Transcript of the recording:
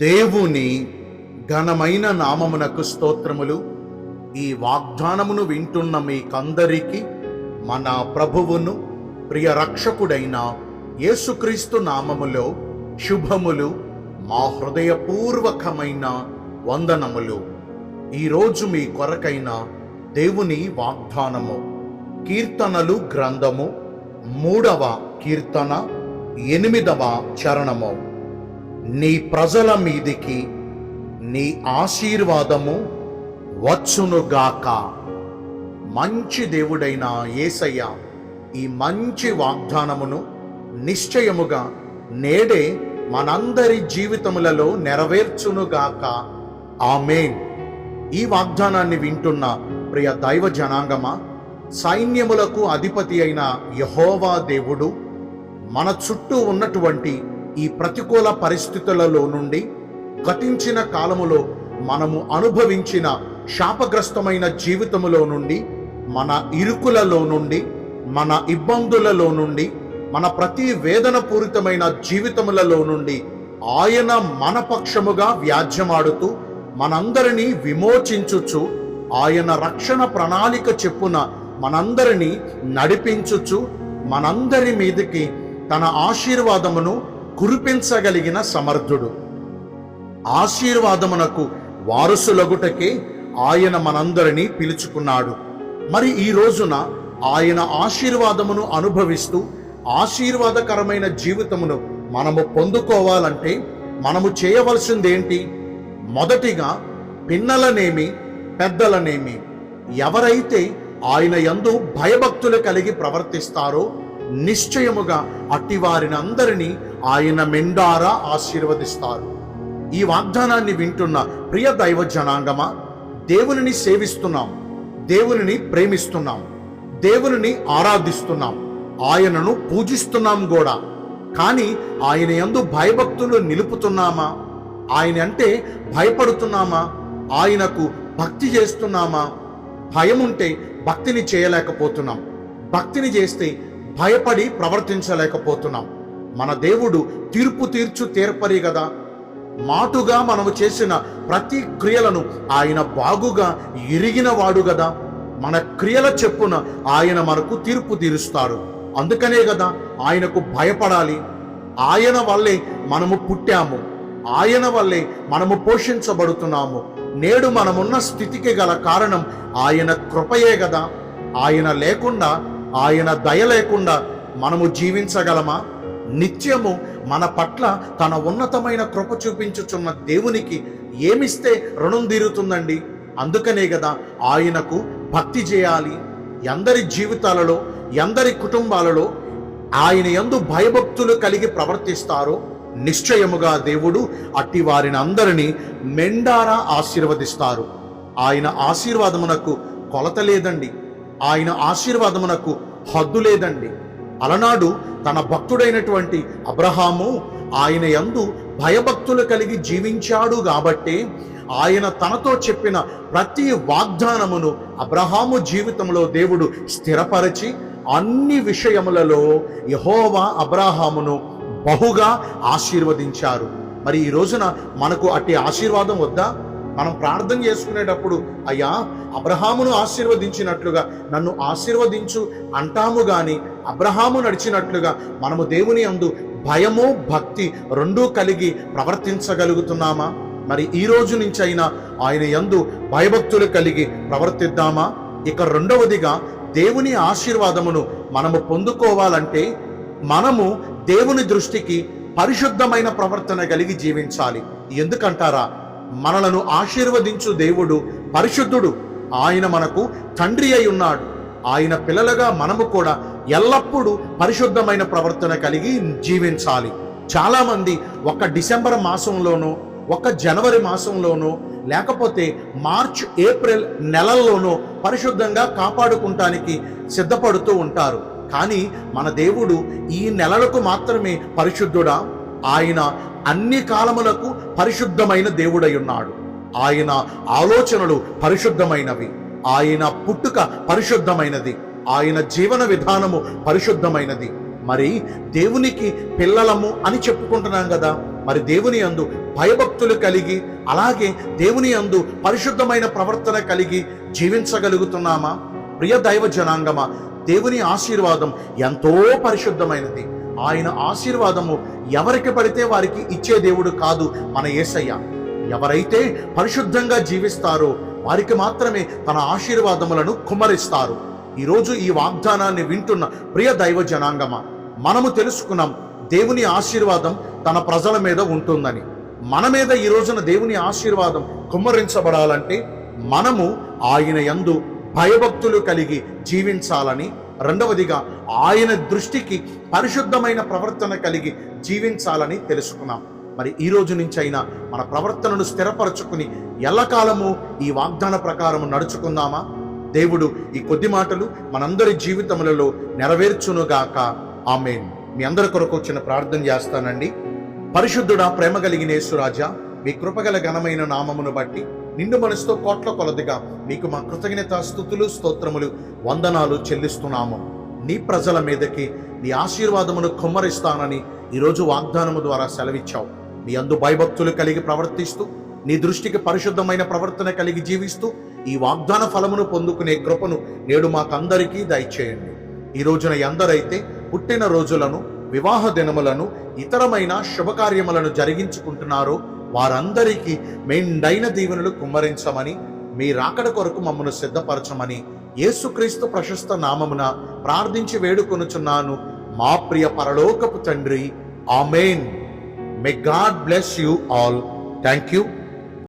దేవుని ఘనమైన నామమునకు స్తోత్రములు. ఈ వాగ్దానమును వింటున్న మీకందరికీ మన ప్రభువును ప్రియ రక్షకుడైన యేసుక్రీస్తు నామములో శుభములు, మా హృదయపూర్వకమైన వందనములు. ఈరోజు మీ కొరకైన దేవుని వాగ్దానము కీర్తనలు గ్రంథము 3వ కీర్తన 8వ చరణము. నీ ప్రజల మీదికి నీ ఆశీర్వాదము వచ్చునుగాక. మంచి దేవుడైన యేసయ్య ఈ మంచి వాగ్దానమును నిశ్చయముగా నేడే మనందరి జీవితములలో నెరవేర్చునుగాక. ఆమేన్. ఈ వాగ్దానాన్ని వింటున్న ప్రియ దైవ జనాంగమా, సైన్యములకు అధిపతి అయిన యెహోవా దేవుడు మన చుట్టూ ఉన్నటువంటి ఈ ప్రతికూల పరిస్థితులలో నుండి, గతించిన కాలములో మనము అనుభవించిన శాపగ్రస్తమైన జీవితములో నుండి, మన ఇరుకులలో నుండి, మన ఇబ్బందులలో నుండి, మన ప్రతి వేదన పూరితమైన జీవితములలో నుండి ఆయన మన పక్షముగా వ్యాజ్యమాడుతూ మనందరినీ విమోచించుచు, ఆయన రక్షణ ప్రణాళిక చెప్పున మనందరినీ నడిపించుచు, మనందరి మీదకి తన ఆశీర్వాదమును కురిపించగలిగిన సమర్థుడు. ఆశీర్వాదమునకు వారసులగుటకే ఆయన మనందరినీ పిలుచుకున్నాడు. మరి ఈ రోజున ఆయన ఆశీర్వాదమును అనుభవిస్తూ ఆశీర్వాదకరమైన జీవితమును మనము పొందుకోవాలంటే మనము చేయవలసిందేంటి? మొదటిగా పిన్నలనేమి పెద్దలనేమి ఎవరైతే ఆయన యందు భయభక్తులు కలిగి ప్రవర్తిస్తారో నిశ్చయముగా అట్టి వారిని అందరినీ ఆయన మెండారా ఆశీర్వదిస్తారు. ఈ వాగ్దానాన్ని వింటున్న ప్రియ దైవ జనాంగమా, దేవునిని సేవిస్తున్నాం, దేవునిని ప్రేమిస్తున్నాం, దేవునిని ఆరాధిస్తున్నాం, ఆయనను పూజిస్తున్నాం కూడా. కానీ ఆయన యందు భయభక్తులు నిలుపుతున్నామా? ఆయన అంటే భయపడుతున్నామా? ఆయనకు భక్తి చేస్తున్నామా? భయం ఉంటే భక్తిని చేయలేకపోతున్నాం, భక్తిని చేస్తే భయపడి ప్రవర్తించలేకపోతున్నాం. మన దేవుడు తీర్పు తీర్చు తీర్పరి కదా. మాటుగా మనము చేసిన ప్రతి క్రియలను ఆయన బాగుగా ఎరిగిన వాడు కదా. మన క్రియల చెప్పున ఆయన మనకు తీర్పు తీరుస్తాడు. అందుకనే కదా ఆయనకు భయపడాలి. ఆయన వల్లే మనము పుట్టాము, ఆయన వల్లే మనము పోషించబడుతున్నాము. నేడు మనమున్న స్థితికి గల కారణం ఆయన కృపయే కదా. ఆయన లేకుండా, ఆయన దయ లేకుండా మనము జీవించగలమా? నిత్యము మన పట్ల తన ఉన్నతమైన కృప చూపించుచున్న దేవునికి ఏమిస్తే రుణం తీరుతుందండి? అందుకనే కదా ఆయనకు భక్తి చేయాలి. ఎందరి జీవితాలలో, ఎందరి కుటుంబాలలో ఆయన యందు భయభక్తులు కలిగి ప్రవర్తిస్తారో నిశ్చయముగా దేవుడు అట్టి వారిని అందరినీ మెండారా ఆశీర్వదిస్తారు. ఆయన ఆశీర్వాదమునకు కొలత లేదండి, ఆయన ఆశీర్వాదమునకు హద్దు లేదండి. అలనాడు తన భక్తుడైనటువంటి అబ్రహాము ఆయన యందు భయభక్తులు కలిగి జీవించాడు కాబట్టే ఆయన తనతో చెప్పిన ప్రతి వాగ్దానమును అబ్రహాము జీవితంలో దేవుడు స్థిరపరిచి అన్ని విషయములలో యెహోవా అబ్రహామును బహుగా ఆశీర్వదించారు. మరి ఈ రోజున మనకు అట్టి ఆశీర్వాదం వద్దా? మనం ప్రార్థన చేసుకునేటప్పుడు అయ్యా అబ్రహామును ఆశీర్వదించినట్లుగా నన్ను ఆశీర్వదించు అంటాము గాని అబ్రహాము నడిచినట్లుగా మనము దేవుని యందు భయము భక్తి రెండూ కలిగి ప్రవర్తించగలుగుతున్నామా? మరి ఈ రోజు నుంచి అయినా ఆయన యందు భయభక్తులు కలిగి ప్రవర్తిద్దామా? ఇక రెండవదిగా దేవుని ఆశీర్వాదమును మనము పొందుకోవాలంటే మనము దేవుని దృష్టికి పరిశుద్ధమైన ప్రవర్తన కలిగి జీవించాలి. ఎందుకంటారా? మనలను ఆశీర్వదించు దేవుడు పరిశుద్ధుడు. ఆయన మనకు తండ్రి అయి ఉన్నాడు. ఆయన పిల్లలుగా మనము కూడా ఎల్లప్పుడూ పరిశుద్ధమైన ప్రవర్తన కలిగి జీవించాలి. చాలా మంది ఒక డిసెంబర్ మాసంలోనో, ఒక జనవరి మాసంలోనో, లేకపోతే మార్చ్ ఏప్రిల్ నెలల్లోనో పరిశుద్ధంగా కాపాడుకుంటానికి సిద్ధపడుతూ ఉంటారు. కానీ మన దేవుడు ఈ నెలలకు మాత్రమే పరిశుద్ధుడా? ఆయన అన్ని కాలములకు పరిశుద్ధమైన దేవుడై ఉన్నాడు. ఆయన ఆలోచనలు పరిశుద్ధమైనవి, ఆయన పుట్టుక పరిశుద్ధమైనది, ఆయన జీవన విధానము పరిశుద్ధమైనది. మరి దేవునికి పిల్లలము అని చెప్పుకుంటున్నాం కదా, మరి దేవుని యందు భయభక్తులు కలిగి, అలాగే దేవుని యందు పరిశుద్ధమైన ప్రవర్తన కలిగి జీవించగలుగుతున్నామా? ప్రియ దైవ జనాంగమా, దేవుని ఆశీర్వాదం ఎంతో పరిశుద్ధమైనది. ఆయన ఆశీర్వాదము ఎవరికి పడితే వారికి ఇచ్చే దేవుడు కాదు మన యేసయ్య. ఎవరైతే పరిశుద్ధంగా జీవిస్తారో వారికి మాత్రమే తన ఆశీర్వాదములను కుమ్మరిస్తారు. ఈరోజు ఈ వాగ్దానాన్ని వింటున్న ప్రియ దైవ జనాంగమా, మనము తెలుసుకున్నాం దేవుని ఆశీర్వాదం తన ప్రజల మీద ఉంటుందని. మన మీద ఈ రోజున దేవుని ఆశీర్వాదం కుమ్మరించబడాలంటే మనము ఆయన యందు భయభక్తులు కలిగి జీవించాలని, రెండవదిగా ఆయన దృష్టికి పరిశుద్ధమైన ప్రవర్తన కలిగి జీవించాలని తెలుసుకున్నాం. మరి ఈ రోజు నుంచి అయినా మన ప్రవర్తనను స్థిరపరచుకుని ఎల్లకాలము ఈ వాగ్దాన ప్రకారం నడుచుకుందామా? దేవుడు ఈ కొద్ది మాటలు మనందరి జీవితములలో నెరవేర్చునుగాక. ఆమేన్. మీ అందరి కొరకు చిన్న ప్రార్థన చేస్తానండి. పరిశుద్ధుడా, ప్రేమ కలిగిన యేసురాజా, మీ కృపగల ఘనమైన నామమును బట్టి నిండు మనసుతో కోట్ల కొలదిగా మీకు మా కృతజ్ఞత స్తుతులు స్తోత్రములు వందనాలు చెల్లిస్తున్నాము. నీ ప్రజల మీదకి నీ ఆశీర్వాదమును కుమ్మరిస్తానని ఈరోజు వాగ్దానము ద్వారా సెలవిచ్చావు. నీ అందు భయభక్తులు కలిగి ప్రవర్తిస్తూ, నీ దృష్టికి పరిశుద్ధమైన ప్రవర్తన కలిగి జీవిస్తూ ఈ వాగ్దాన ఫలమును పొందుకునే కృపను నేడు మాకందరికీ దయచేయండి. ఈ రోజున ఎందరైతే పుట్టిన రోజులను, వివాహ దినములను, ఇతరమైన శుభకార్యములను జరిగించుకుంటున్నారో వారందరికీ మెండైన దీవెనలు కుమ్మరించమని, మీ రాకడ కొరకు మమ్మను సిద్ధపరచమని యేసుక్రీస్తు ప్రశస్త నామమున ప్రార్థించి వేడుకొనుచున్నాను మా ప్రియ పరలోకపు తండ్రి. Amen. May God bless you all. Thank you.